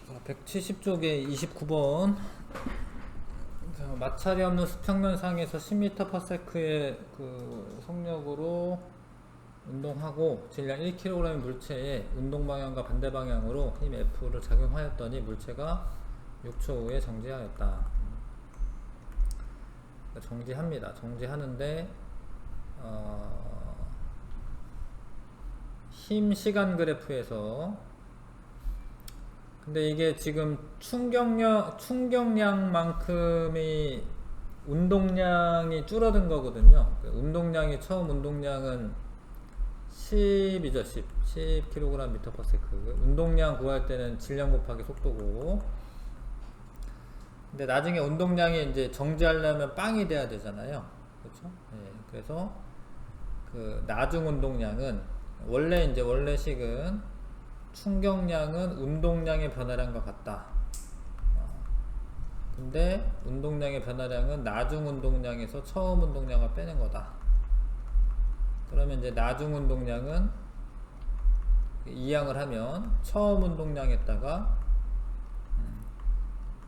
170쪽에 29번 마찰이 없는 수평면상에서 10m/s의 그 속력으로 운동하고 질량 1kg의 물체에 운동 방향과 반대 방향으로 힘 F를 작용하였더니 물체가 6초 후에 정지하였다. 정지합니다. 정지하는데 힘 시간 그래프에서 근데 이게 지금 충격량만큼의 운동량이 줄어든 거거든요. 운동량이 처음 운동량은 10이죠. 10kg/s. 운동량 구할 때는 질량 곱하기 속도고. 근데 나중에 운동량이 이제 정지하려면 빵이 돼야 되잖아요. 그렇죠? 예, 그래서 그 나중 운동량은 원래식은 충격량은 운동량의 변화량과 같다. 근데 운동량의 변화량은 나중 운동량에서 처음 운동량을 빼는 거다. 그러면 이제 나중 운동량은 이항을 하면 처음 운동량에다가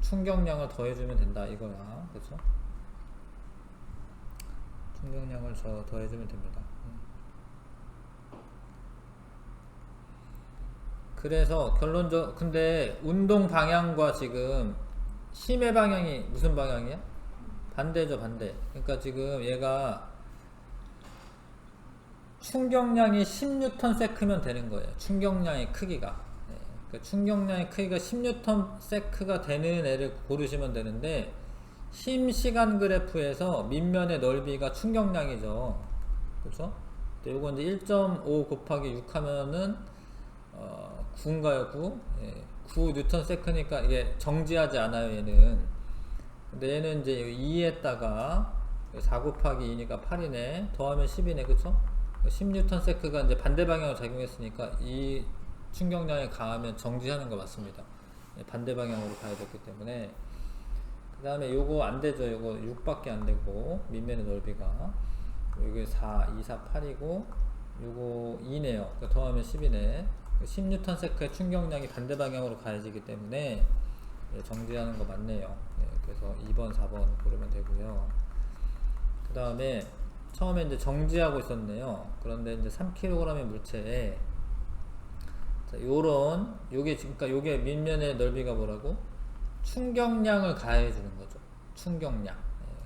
충격량을 더해주면 된다 이거야. 그렇죠? 충격량을 더해주면 됩니다. 그래서 근데 운동 방향과 지금 힘의 방향이 무슨 방향이야? 반대죠, 반대. 그러니까 지금 얘가 충격량이 10Nm 되는 거예요. 충격량의 크기가. 네. 그러니까 충격량의 크기가 10Nm가 되는 애를 고르시면 되는데 힘 시간 그래프에서 밑면의 넓이가 충격량이죠. 그렇죠? 요건 이제 1.5 곱하기 6 하면은 9인가요? 9? 예, 9Nm니까 이게 정지하지 않아요, 얘는. 근데 얘는 이제 2에다가 4 곱하기 2니까 8이네. 더하면 10이네, 그쵸? 10Nm가 이제 반대 방향으로 작용했으니까 이 충격량이 강하면 정지하는 거 맞습니다. 예, 반대 방향으로 가야 됐기 때문에. 그 다음에 요거 안 되죠. 요거 6밖에 안 되고, 밑면의 넓이가. 여기 4, 2, 4, 8이고, 요거 2네요. 그러니까 더하면 10이네. 10N의 충격량이 반대 방향으로 가해지기 때문에 예, 정지하는 거 맞네요. 예, 그래서 2번, 4번 고르면 되고요. 그 다음에 처음에 이제 정지하고 있었네요. 그런데 이제 3kg의 물체에 자, 그러니까 요게 밑면의 넓이가 뭐라고? 충격량을 가해주는 거죠. 충격량. 예,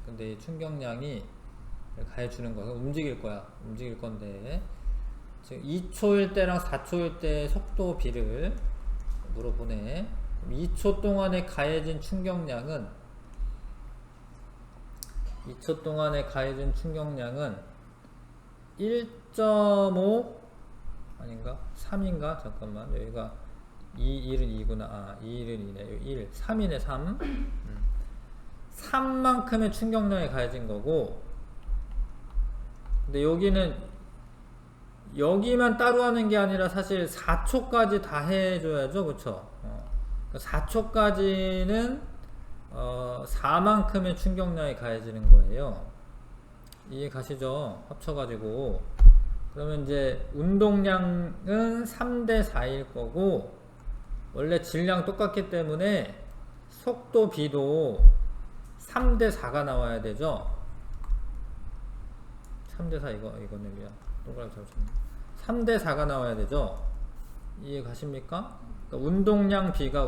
근데 이 충격량이 가해주는 거야. 움직일 건데 지금 2초일 때랑 4초일 때 속도 비를 물어보네. 2초 동안에 가해진 충격량은 1.5 아닌가? 3인가? 잠깐만. 여기가 1은 2구나. 2는 2네. 1, 3이네. 3. 3만큼의 충격량이 가해진 거고, 근데 여기만 따로 하는 게 아니라 사실 4초까지 다 해줘야죠. 그쵸? 4초까지는 4만큼의 충격량이 가해지는 거예요. 이해 가시죠? 합쳐가지고. 그러면 이제 운동량은 3대 4일 거고, 원래 질량 똑같기 때문에 속도 B도 3대 4가 나와야 되죠? 3대 4 이거는 미안. 동그라미 잘못했네. 3대 4가 나와야 되죠? 이해 가십니까? 그러니까 운동량 B가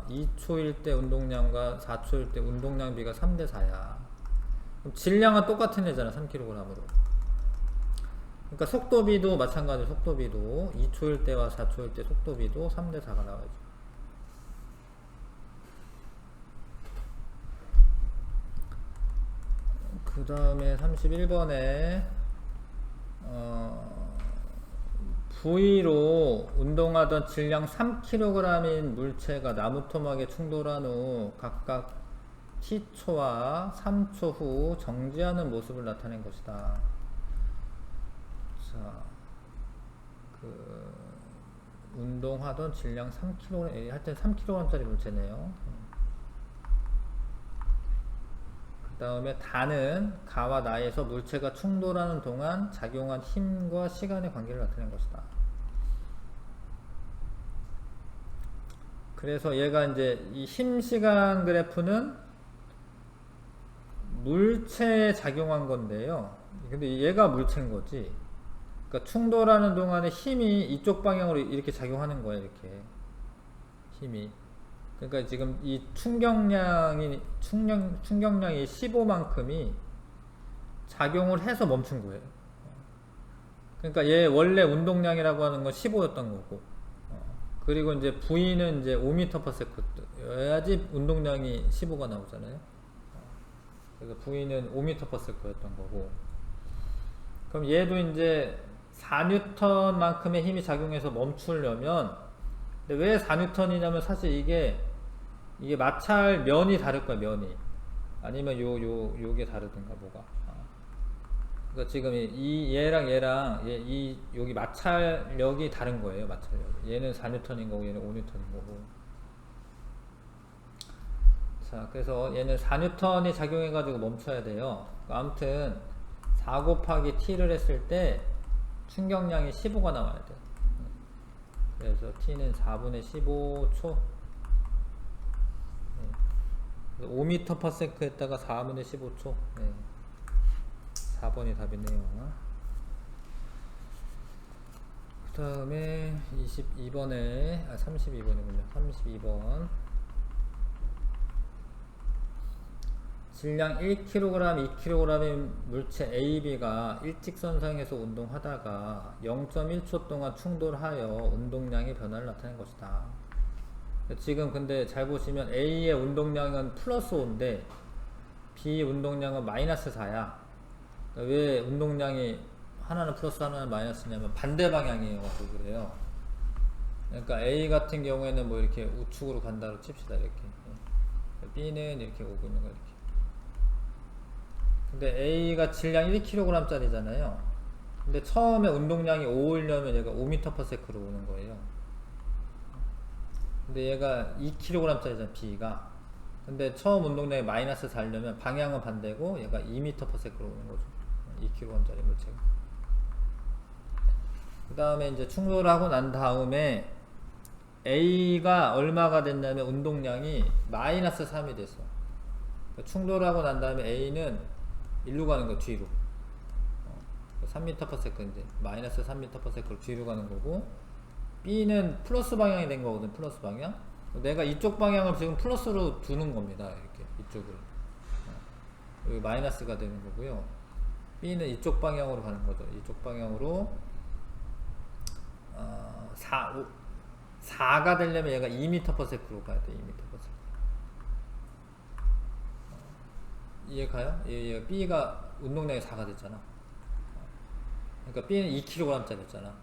2초일 때 운동량과 4초일 때 운동량 B가 3대 4야. 그럼 질량은 똑같은 애잖아, 3kg으로. 그러니까 속도 B도 마찬가지로 속도 B도 2초일 때와 4초일 때 속도 B도 3대 4가 나와야죠. 그 다음에 31번에 V로 운동하던 질량 3kg인 물체가 나무 토막에 충돌한 후 각각 T초와 3초 후 정지하는 모습을 나타낸 것이다. 자, 운동하던 질량 3kg, 할 땐 3kg짜리 물체네요. 그 다음에 다는 가와 나에서 물체가 충돌하는 동안 작용한 힘과 시간의 관계를 나타낸 것이다. 그래서 얘가 이제 이 힘 시간 그래프는 물체에 작용한 건데요. 근데 얘가 물체인 거지. 그러니까 충돌하는 동안에 힘이 이쪽 방향으로 이렇게 작용하는 거예요. 이렇게 힘이. 그러니까 지금 이 충격량이 15만큼이 작용을 해서 멈춘 거예요. 그러니까 얘 원래 운동량이라고 하는 건 15였던 거고, 그리고 이제 V는 이제 5m/s여야지 운동량이 15가 나오잖아요. 그래서 V는 5m/s였던 거고, 그럼 얘도 이제 4N만큼의 힘이 작용해서 멈추려면, 근데 왜 4N이냐면 사실 이게 마찰 면이 다를 거야, 면이. 아니면 요게 다르든가 뭐가. 그러니까 지금 얘랑 여기 마찰력이 다른 거예요, 마찰력. 얘는 4N인 거고 얘는 5N인 거고. 자, 그래서 얘는 4N이 작용해가지고 멈춰야 돼요. 아무튼 4 곱하기 t를 했을 때 충격량이 15가 나와야 돼. 그래서 t는 4분의 15초. 5m/s 했다가 4분의 15초. 4번이 답이네요. 그 다음에 32번에 32번이군요. 32번 질량 1kg, 2kg의 물체 AB가 일직선상에서 운동하다가 0.1초 동안 충돌하여 운동량의 변화를 나타낸 것이다. 지금 근데 잘 보시면 A의 운동량은 플러스 5인데 B 운동량은 마이너스 4야. 왜 운동량이 하나는 플러스 하나는 마이너스냐면 반대 방향이에요. 그래요. 그러니까 A 같은 경우에는 뭐 이렇게 우측으로 간다고 칩시다. 이렇게. B는 이렇게 오고 있는 거 이렇게. 근데 A가 질량 1kg 짜리잖아요. 근데 처음에 운동량이 5이려면 얘가 5m/s로 오는 거예요. 근데 얘가 2kg 짜리잖아, B가. 근데 처음 운동량이 마이너스 4려면 방향은 반대고 얘가 2m/s로 오는 거죠. 2kg 짜리 물체가. 그 다음에 이제 충돌하고 난 다음에 A가 얼마가 됐냐면 운동량이 마이너스 3이 됐어. 그러니까 충돌하고 난 다음에 A는 일로 가는 거, 뒤로. 3m/s 이제 마이너스 3m/s로 뒤로 가는 거고, B는 플러스 방향이 된 거거든. 플러스 방향. 내가 이쪽 방향을 지금 플러스로 두는 겁니다. 이렇게 이쪽으로. 여기 마이너스가 되는 거고요. B는 이쪽 방향으로 가는 거죠. 이쪽 방향으로 4가 되려면 얘가 2m/s로 가야 돼. 2m/s. 이해 가요? 얘가 B가 운동량이 4가 됐잖아. 그러니까 B는 2kg 짜리였잖아.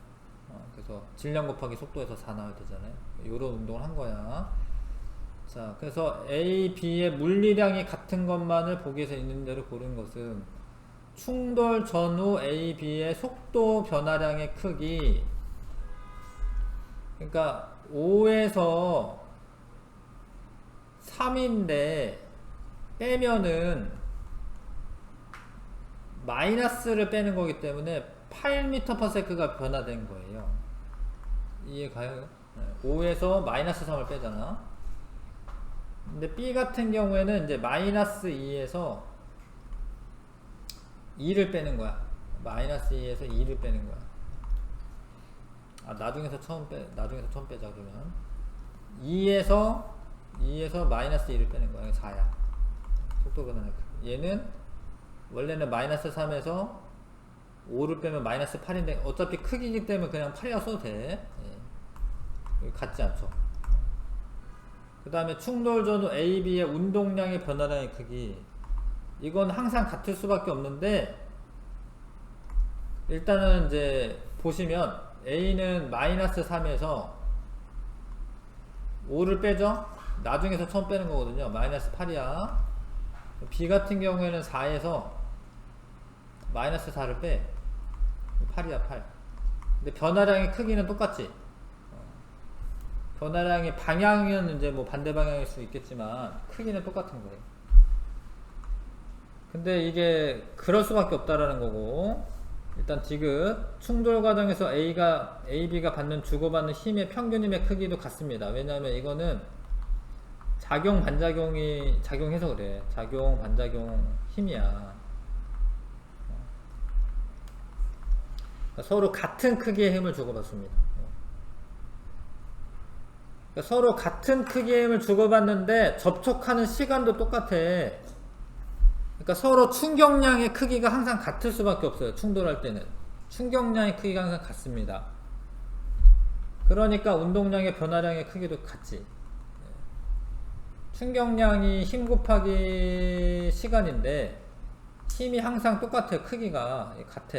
그래서 질량 곱하기 속도에서 4 나와야 되잖아요. 요런 운동을 한 거야. 자, 그래서 A, B의 물리량이 같은 것만을 보기에서 있는 대로 고른 것은 충돌 전후 A, B의 속도 변화량의 크기, 그러니까 5에서 3인데 빼면은 마이너스를 빼는 거기 때문에 8m/s가 변화된 거예요. 이해 가요? 5에서 마이너스 3을 빼잖아. 근데 B 같은 경우에는 이제 마이너스 2에서 2를 빼는 거야. 마이너스 2에서 2를 빼는 거야. 나중에서 처음 빼자, 그러면. 2에서 마이너스 2를 빼는 거야. 4야. 속도 변화는 얘는 원래는 마이너스 3에서 5를 빼면 마이너스 8인데 어차피 크기이기 때문에 그냥 8이라고 써도 돼. 같지 않죠. 그 다음에 충돌 전후 A, B의 운동량의 변화량의 크기, 이건 항상 같을 수밖에 없는데, 일단은 이제 보시면 A는 마이너스 3에서 5를 빼죠. 나중에서 처음 빼는 거거든요. 마이너스 8이야. B 같은 경우에는 4에서 마이너스 4를 빼. 8이야, 8. 근데 변화량의 크기는 똑같지. 변화량의 방향은 이제 뭐 반대 방향일 수 있겠지만 크기는 똑같은 거예요. 근데 이게 그럴 수밖에 없다라는 거고, 일단 디귿 충돌 과정에서 AB가 받는 주고받는 힘의 평균 힘의 크기도 같습니다. 왜냐하면 이거는 작용 반작용이 작용해서 그래. 작용 반작용 힘이야. 그러니까 서로 같은 크기의 힘을 주고받습니다. 그러니까 서로 같은 크기의 힘을 주고받는데 접촉하는 시간도 똑같아. 그러니까 서로 충격량의 크기가 항상 같을 수밖에 없어요. 충돌할 때는 충격량의 크기가 항상 같습니다. 그러니까 운동량의 변화량의 크기도 같지. 충격량이 힘 곱하기 시간인데 힘이 항상 똑같아. 크기가 같아.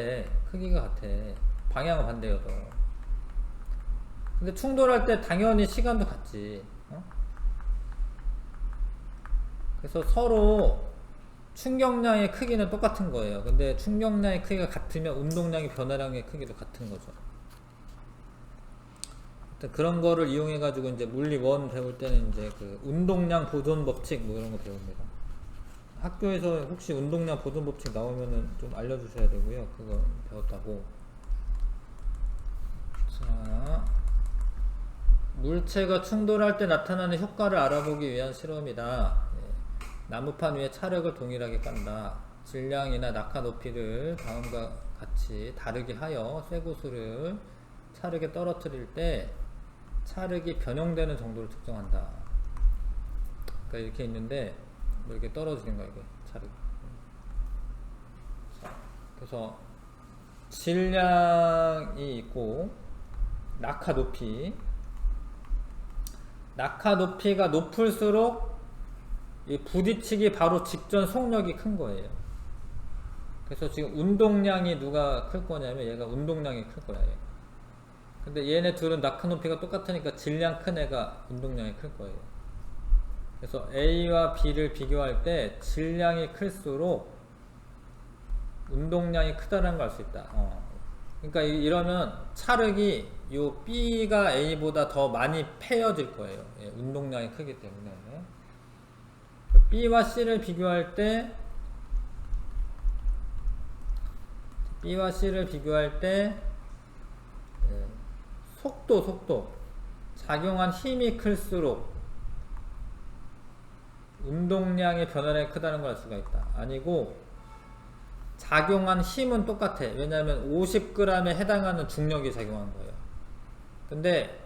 방향은 반대여도. 근데 충돌할 때 당연히 시간도 같지. 그래서 서로 충격량의 크기는 똑같은 거예요. 근데 충격량의 크기가 같으면 운동량의 변화량의 크기도 같은 거죠. 그런 거를 이용해 가지고 이제 물리 1 배울 때는 이제 그 운동량 보존 법칙 뭐 이런 거 배웁니다. 학교에서 혹시 운동량 보존 법칙 나오면은 좀 알려주셔야 되고요. 그거 배웠다고. 자, 물체가 충돌할 때 나타나는 효과를 알아보기 위한 실험이다. 나무판 위에 찰흙을 동일하게 깐다. 질량이나 낙하 높이를 다음과 같이 다르게 하여 쇠구슬을 찰흙에 떨어뜨릴 때 찰흙이 변형되는 정도를 측정한다. 그러니까 이렇게 있는데 뭐 이렇게 떨어지는 거야, 이게 찰흙. 그래서 질량이 있고 낙하 높이가 높을수록 이 부딪히기 바로 직전 속력이 큰 거예요. 그래서 지금 운동량이 누가 클 거냐면 얘가 운동량이 클 거야. 얘가. 근데 얘네 둘은 낙하 높이가 똑같으니까 질량 큰 애가 운동량이 클 거예요. 그래서 A와 B를 비교할 때 질량이 클수록 운동량이 크다는 걸 알 수 있다. 그러니까 이러면 찰흙이 요 B가 A보다 더 많이 패여질 거예요. 예, 운동량이 크기 때문에. B와 C를 비교할 때 속도 작용한 힘이 클수록 운동량의 변화량이 크다는 걸 알 수가 있다. 아니고 작용한 힘은 똑같아. 왜냐하면 50g에 해당하는 중력이 작용한 거예요. 근데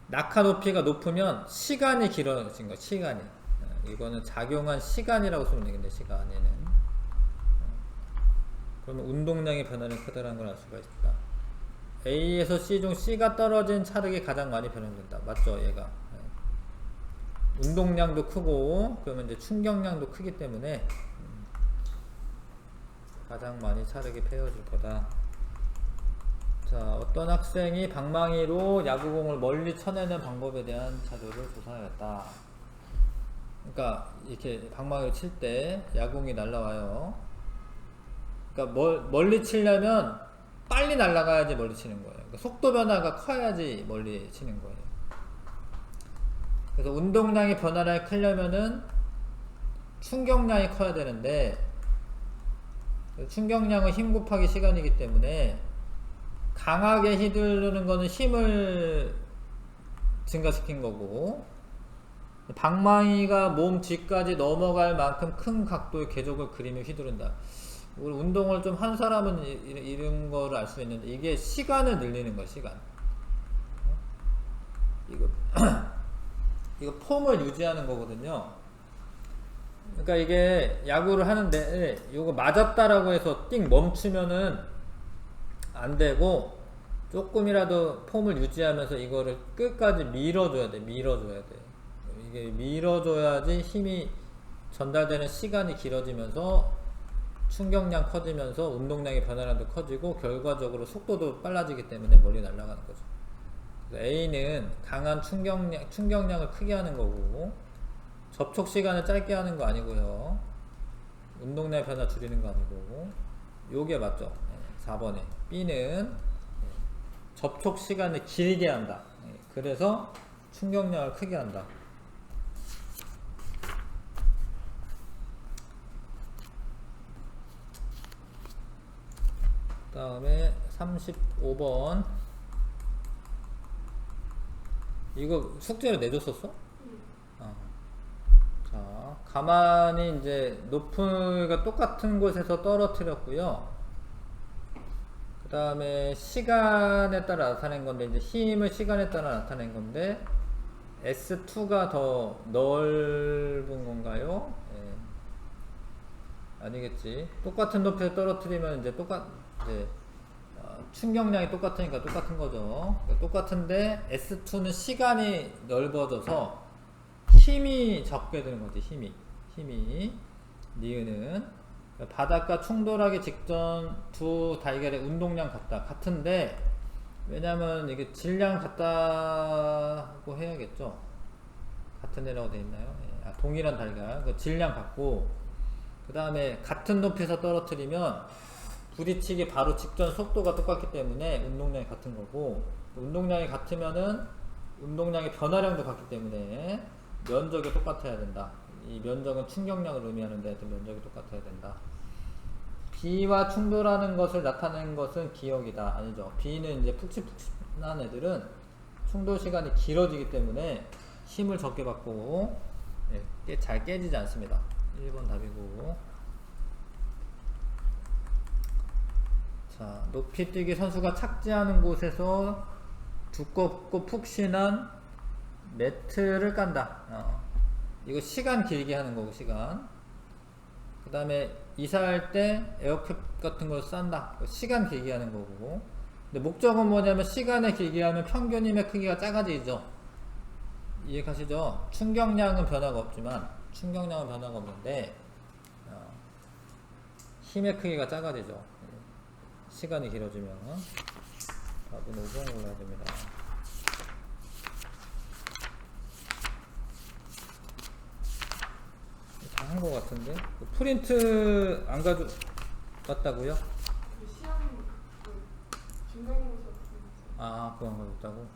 낙하 높이가 높으면 시간이 길어진 거야. 시간이. 이거는 작용한 시간이라고 쓰면 되겠네. 시간에는. 그러면 운동량의 변화는 크다는 걸 알 수가 있다. A에서 C 중 C가 떨어진 찰흙이 가장 많이 변형된다. 맞죠? 얘가. 운동량도 크고 그러면 이제 충격량도 크기 때문에 가장 많이 찰흙이 패여질 거다. 자, 어떤 학생이 방망이로 야구공을 멀리 쳐내는 방법에 대한 자료를 조사하였다. 그러니까 이렇게 방망이를 칠 때 야공이 날라와요. 그러니까 멀리 치려면 빨리 날아가야지 멀리 치는 거예요. 그러니까 속도 변화가 커야지 멀리 치는 거예요. 그래서 운동량의 변화를 크려면은 충격량이 커야 되는데 충격량은 힘 곱하기 시간이기 때문에 강하게 휘두르는 거는 힘을 증가시킨 거고 방망이가 몸 뒤까지 넘어갈 만큼 큰 각도의 궤적을 그리며 휘두른다. 우리 운동을 좀 한 사람은 이런 거를 알 수 있는데 이게 시간을 늘리는 거야. 시간. 이거 폼을 유지하는 거거든요. 그러니까 이게 야구를 하는데 이거 맞았다라고 해서 띵 멈추면은 안 되고 조금이라도 폼을 유지하면서 이거를 끝까지 밀어줘야 돼. 이게 밀어줘야지 힘이 전달되는 시간이 길어지면서 충격량 커지면서 운동량의 변화량도 커지고 결과적으로 속도도 빨라지기 때문에 멀리 날아가는 거죠. A는 강한 충격량을 크게 하는 거고 접촉 시간을 짧게 하는 거 아니고요. 운동량 변화 줄이는 거 아니고 요게 맞죠. 4번에 B는 접촉 시간을 길게 한다. 그래서 충격량을 크게 한다. 그 다음에 35번. 이거 숙제로 내줬었어? 자, 가만히 이제 높이가 똑같은 곳에서 떨어뜨렸고요. 그 다음에 시간에 따라 나타낸 건데, 이제 힘을 시간에 따라 나타낸 건데, S2가 더 넓은 건가요? 예. 아니겠지. 똑같은 높이에서 떨어뜨리면 이제 충격량이 똑같으니까 똑같은 거죠. 똑같은데 S2는 시간이 넓어져서 힘이 적게 되는 거지. 힘이 니은은 바닥과 충돌하기 직전 두 달걀의 운동량 같은데, 왜냐면 이게 질량 같다고 해야겠죠. 같은 애라고 되어 있나요? 예. 동일한 달걀, 그 질량 같고, 그 다음에 같은 높이에서 떨어뜨리면 부딪히기 바로 직전 속도가 똑같기 때문에 운동량이 같은 거고, 운동량이 같으면은 운동량의 변화량도 같기 때문에 면적이 똑같아야 된다. 이 면적은 충격량을 의미하는데 면적이 똑같아야 된다. B와 충돌하는 것을 나타내는 것은 기억이다. 아니죠. B는 이제 푹신푹신한 애들은 충돌 시간이 길어지기 때문에 힘을 적게 받고 잘 깨지지 않습니다. 1번 답이고. 자, 높이뛰기 선수가 착지하는 곳에서 두껍고 푹신한 매트를 깐다. 이거 시간 길게 하는 거고, 시간. 그 다음에 이사할 때 에어캡 같은 걸 싼다. 시간 길게 하는 거고. 근데 목적은 뭐냐면 시간을 길게 하면 평균 힘의 크기가 작아지죠. 이해가시죠? 충격량은 변화가 없는데 힘의 크기가 작아지죠. 시간이 길어지면. 답은 5번 골라야 됩니다. 다 한 거 같은데? 프린트 안 가져갔다고요? 그 시험 중간고사. 그거 안 가져갔다고?